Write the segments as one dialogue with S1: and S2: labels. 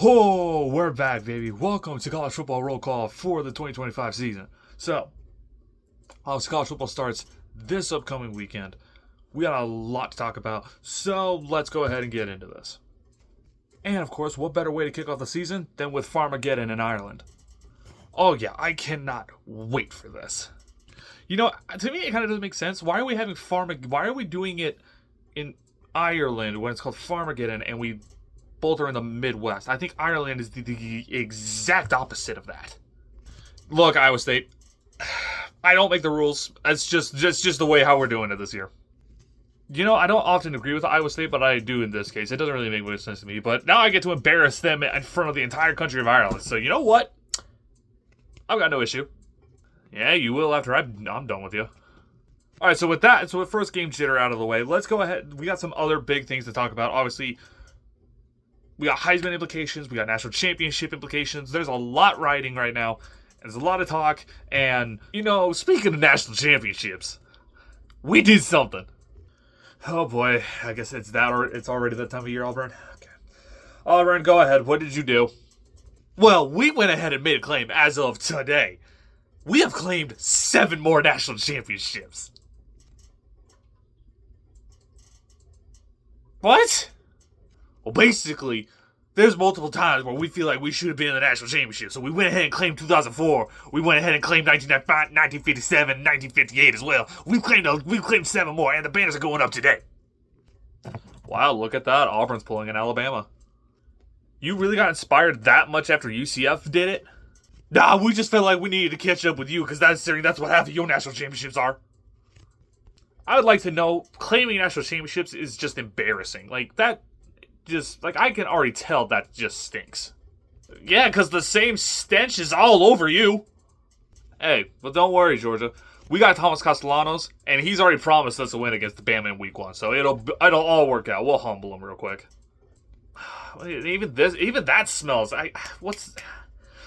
S1: Oh, we're back, baby. Welcome to College Football Roll Call for the 2025 season. So, as college football starts this upcoming weekend, we got a lot to talk about, so let's go ahead and get into this. And of course, what better way to kick off the season than with Farmageddon in Ireland? Oh yeah, I cannot wait for this. You know, to me it kind of doesn't make sense. Why are we having Why are we doing it in Ireland when it's called Farmageddon and we both are in the Midwest? I think Ireland is the exact opposite of that. Look, Iowa State, I don't make the rules. It's just the way how we're doing it this year. You know, I don't often agree with Iowa State, but I do in this case. It doesn't really make much sense to me. But now I get to embarrass them in front of the entire country of Ireland. So you know what? I've got no issue. Yeah, you will after I'm done with you. All right, so with that, with first game jitter out of the way, let's go ahead. We got some other big things to talk about. Obviously, we got Heisman implications. We got national championship implications. There's a lot riding right now. There's a lot of talk. And, you know, speaking of national championships, we did something. Oh boy, I guess it's already that time of year, Auburn. Okay. Auburn, go ahead. What did you do? Well, we went ahead and made a claim as of today. We have claimed 7 more national championships. What? Well, basically, there's multiple times where we feel like we should have been in the national championship. So we went ahead and claimed 2004. We went ahead and claimed 1995, 1957, 1958 as well. We've claimed 7 more, and the banners are going up today. Wow, look at that. Auburn's pulling in Alabama. You really got inspired that much after UCF did it? Nah, we just felt like we needed to catch up with you because that's what half of your national championships are. I would like to know, claiming national championships is just embarrassing. Like, that just, like, I can already tell that just stinks. Yeah, because the same stench is all over you. Hey, but don't worry, Georgia. We got Thomas Castellanos, and he's already promised us a win against Bama in week 1, so it'll all work out. We'll humble him real quick. Even that smells.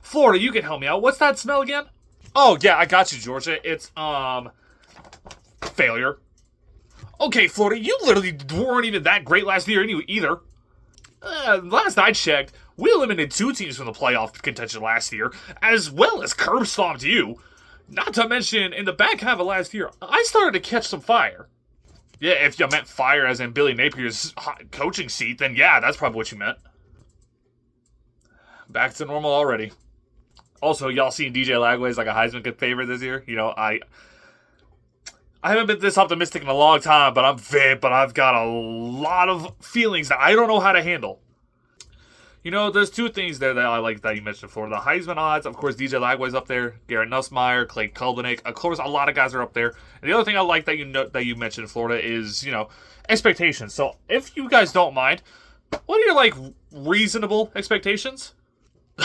S1: Florida, you can help me out. What's that smell again? Oh yeah, I got you, Georgia. It's failure. Okay, Florida, you literally weren't even that great last year either. Last I checked, we eliminated 2 teams from the playoff contention last year, as well as curb stomped you. Not to mention, in the back half of last year, I started to catch some fire. Yeah, if you meant fire as in Billy Napier's coaching seat, then yeah, that's probably what you meant. Back to normal already. Also, y'all seen DJ Lagway as like a Heisman favorite this year? You know, I haven't been this optimistic in a long time, but I've got a lot of feelings that I don't know how to handle. You know, there's 2 things there that I like that you mentioned before. The Heisman odds, of course, DJ Lagway's up there. Garrett Nussmeier, Clay Kulbenek. Of course, a lot of guys are up there. And the other thing I like that you mentioned in Florida is, you know, expectations. So, if you guys don't mind, what are your, like, reasonable expectations?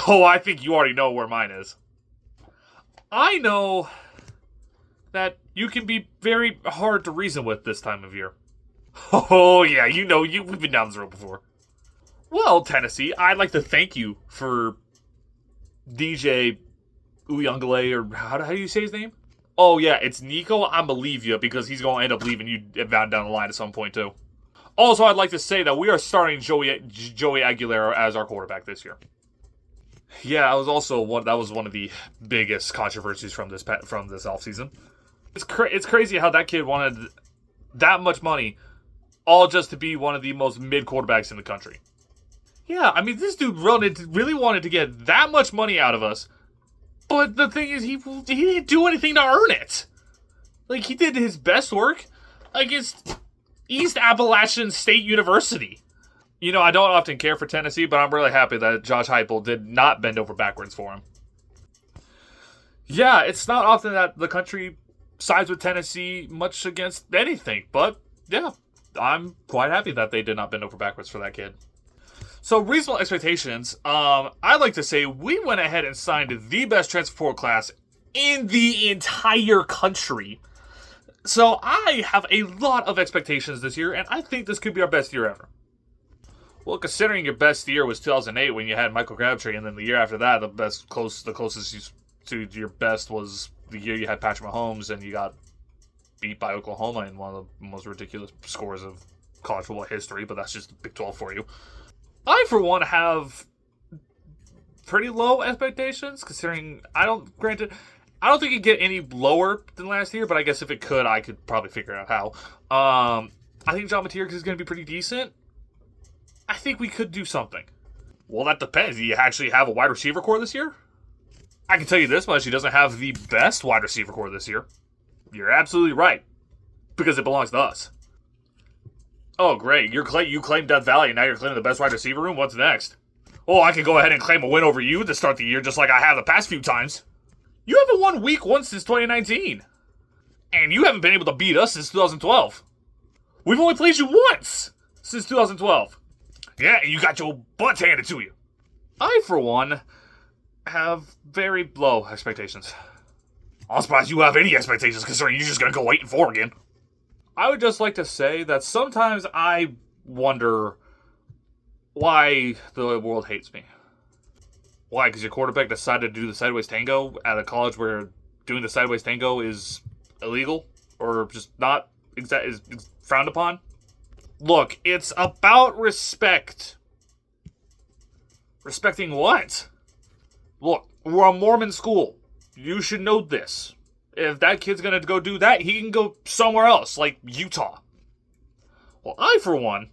S1: Oh, I think you already know where mine is. I know that you can be very hard to reason with this time of year. Oh, yeah, you know, we've been down this road before. Well, Tennessee, I'd like to thank you for DJ Uyunglele, or how do you say his name? Oh, yeah, it's Nico. I believe you because he's going to end up leaving you down the line at some point, too. Also, I'd like to say that we are starting Joey Aguilera as our quarterback this year. Yeah, that was one of the biggest controversies from this offseason. It's crazy how that kid wanted that much money, all just to be one of the most mid quarterbacks in the country. Yeah, I mean, this dude really wanted to get that much money out of us, but the thing is, he didn't do anything to earn it. Like, he did his best work against East Appalachian State University. You know, I don't often care for Tennessee, but I'm really happy that Josh Heupel did not bend over backwards for him. Yeah, it's not often that the country sides with Tennessee much against anything, but yeah, I'm quite happy that they did not bend over backwards for that kid. So, reasonable expectations, I'd like to say we went ahead and signed the best transfer portal class in the entire country. So, I have a lot of expectations this year, and I think this could be our best year ever. Well, considering your best year was 2008 when you had Michael Crabtree, and then the year after that, the closest to your best was the year you had Patrick Mahomes and you got beat by Oklahoma in one of the most ridiculous scores of college football history, but that's just the Big 12 for you. I, for one, have pretty low expectations, considering I don't think it'd get any lower than last year, but I guess if it could, I could probably figure out how. I think John Matierks is going to be pretty decent. I think we could do something. Well, that depends. Do you actually have a wide receiver core this year? I can tell you this much, he doesn't have the best wide receiver core this year. You're absolutely right. Because it belongs to us. Oh, great. You claimed Death Valley, and now you're claiming the best wide receiver room? What's next? Oh, I could go ahead and claim a win over you to start the year, just like I have the past few times. You haven't won week 1 since 2019. And you haven't been able to beat us since 2012. We've only played you once since 2012. Yeah, and you got your butts handed to you. I, for one, have very low expectations. I'm surprised you have any expectations, considering you're just going to go 8-4 again. I would just like to say that sometimes I wonder why the world hates me. Why? Because your quarterback decided to do the sideways tango at a college where doing the sideways tango is illegal or just not is frowned upon? Look, it's about respect. Respecting what? Look, we're a Mormon school. You should know this. If that kid's going to go do that, he can go somewhere else, like Utah. Well, I, for one,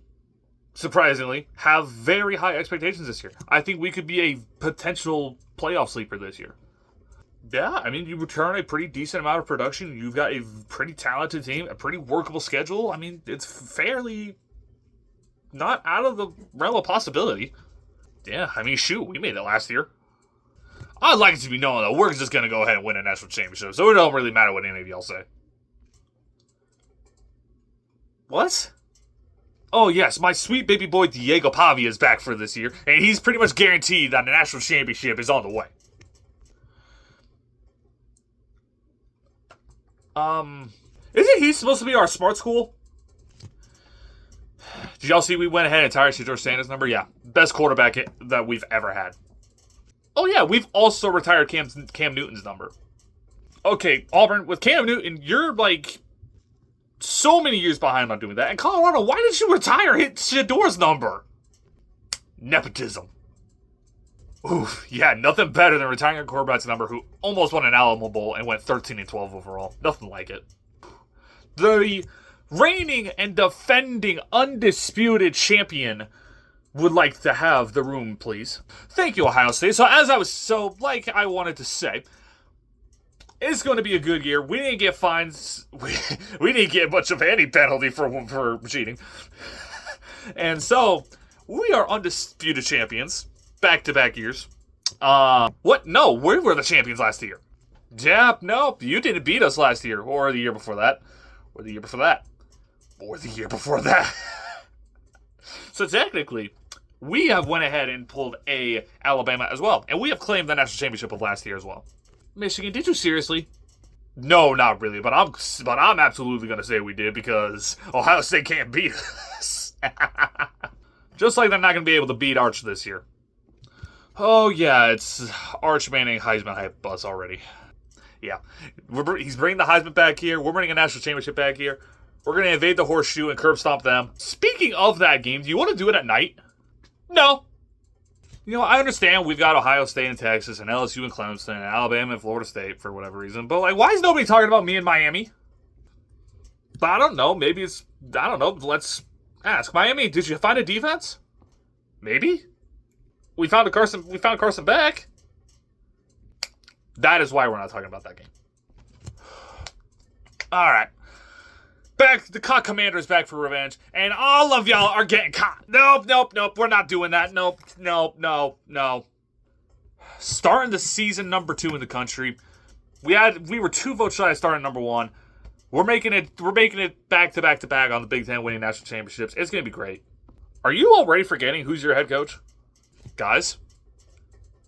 S1: surprisingly, have very high expectations this year. I think we could be a potential playoff sleeper this year. Yeah, I mean, you return a pretty decent amount of production. You've got a pretty talented team, a pretty workable schedule. I mean, it's fairly not out of the realm of possibility. Yeah, I mean, shoot, we made it last year. I'd like it to be known, though, we're just going to go ahead and win a national championship, so it don't really matter what any of y'all say. What? Oh, yes, my sweet baby boy Diego Pavia is back for this year, and he's pretty much guaranteed that the national championship is on the way. Isn't he supposed to be our smart school? Did y'all see we went ahead and retired George Sanders' number? Yeah, best quarterback that we've ever had. Oh yeah, we've also retired Cam Newton's number. Okay, Auburn, with Cam Newton, you're like so many years behind on doing that. And Colorado, why did you retire Shador's number? Nepotism. Oof, yeah, nothing better than retiring a quarterback's number who almost won an Alamo Bowl and went 13-12 overall. Nothing like it. The reigning and defending undisputed champion would like to have the room, please. Thank you, Ohio State. Like I wanted to say, it's going to be a good year. We didn't get fines. We didn't get much of any penalty for cheating. And so, we are undisputed champions. Back-to-back years. What? No, we were the champions last year. Yeah, nope. You didn't beat us last year. Or the year before that. Or the year before that. Or the year before that. So technically, we have went ahead and pulled a Alabama as well. And we have claimed the national championship of last year as well. Michigan, did you seriously? No, not really. But I'm absolutely going to say we did because Ohio State can't beat us. Just like they're not going to be able to beat Arch this year. Oh, yeah, it's Arch Manning Heisman hype bus already. Yeah, he's bringing the Heisman back here. We're bringing a national championship back here. We're going to invade the horseshoe and curb stomp them. Speaking of that game, do you want to do it at night? No. You know, I understand we've got Ohio State and Texas and LSU and Clemson and Alabama and Florida State for whatever reason. But, like, why is nobody talking about me and Miami? I don't know. Maybe it's, I don't know. Let's ask. Miami, did you find a defense? Maybe. We found Carson Beck. That is why we're not talking about that game. All right. Back, the Caught Commander's back for revenge, and all of y'all are getting caught. Nope. We're not doing that. Nope. Starting the season number 2 in the country. We were 2 votes shy of starting number 1. We're making it back to back on the Big Ten winning national championships. It's gonna be great. Are you already forgetting who's your head coach? Guys,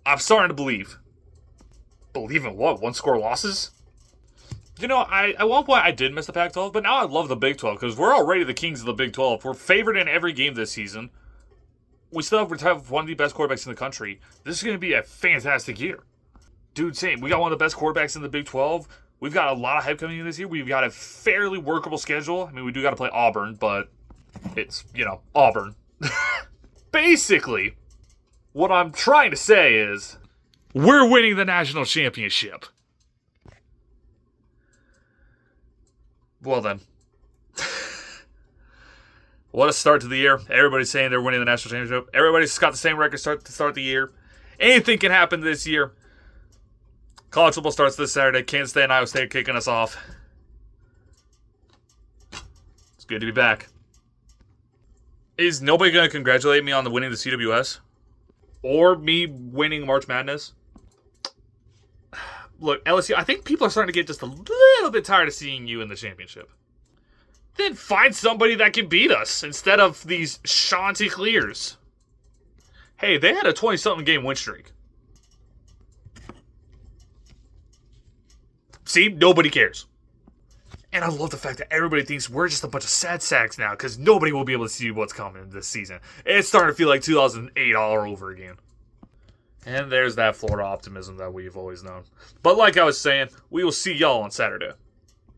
S1: I'm starting to believe. Believe in what? 1-score losses? You know, at one point I did miss the Pac-12, but now I love the Big 12 because we're already the kings of the Big 12. We're favored in every game this season. We still have one of the best quarterbacks in the country. This is going to be a fantastic year. Dude, same. We got one of the best quarterbacks in the Big 12. We've got a lot of hype coming in this year. We've got a fairly workable schedule. I mean, we do got to play Auburn, but it's, Auburn. Basically, what I'm trying to say is We're winning the national championship. Well then. What a start to the year. Everybody's saying they're winning the national championship. Everybody's got the same record to start the year. Anything can happen this year. College football starts this Saturday. Kansas State and Iowa State kicking us off. It's good to be back. Is nobody going to congratulate me on the winning the CWS? Or me winning March Madness? Look, LSU, I think people are starting to get just a little bit tired of seeing you in the championship. Then find somebody that can beat us instead of these Chanticleers. Hey, they had a 20-something game win streak. See? Nobody cares. And I love the fact that everybody thinks we're just a bunch of sad sacks now because nobody will be able to see what's coming this season. It's starting to feel like 2008 all over again. And there's that Florida optimism that we've always known. But like I was saying, we will see y'all on Saturday.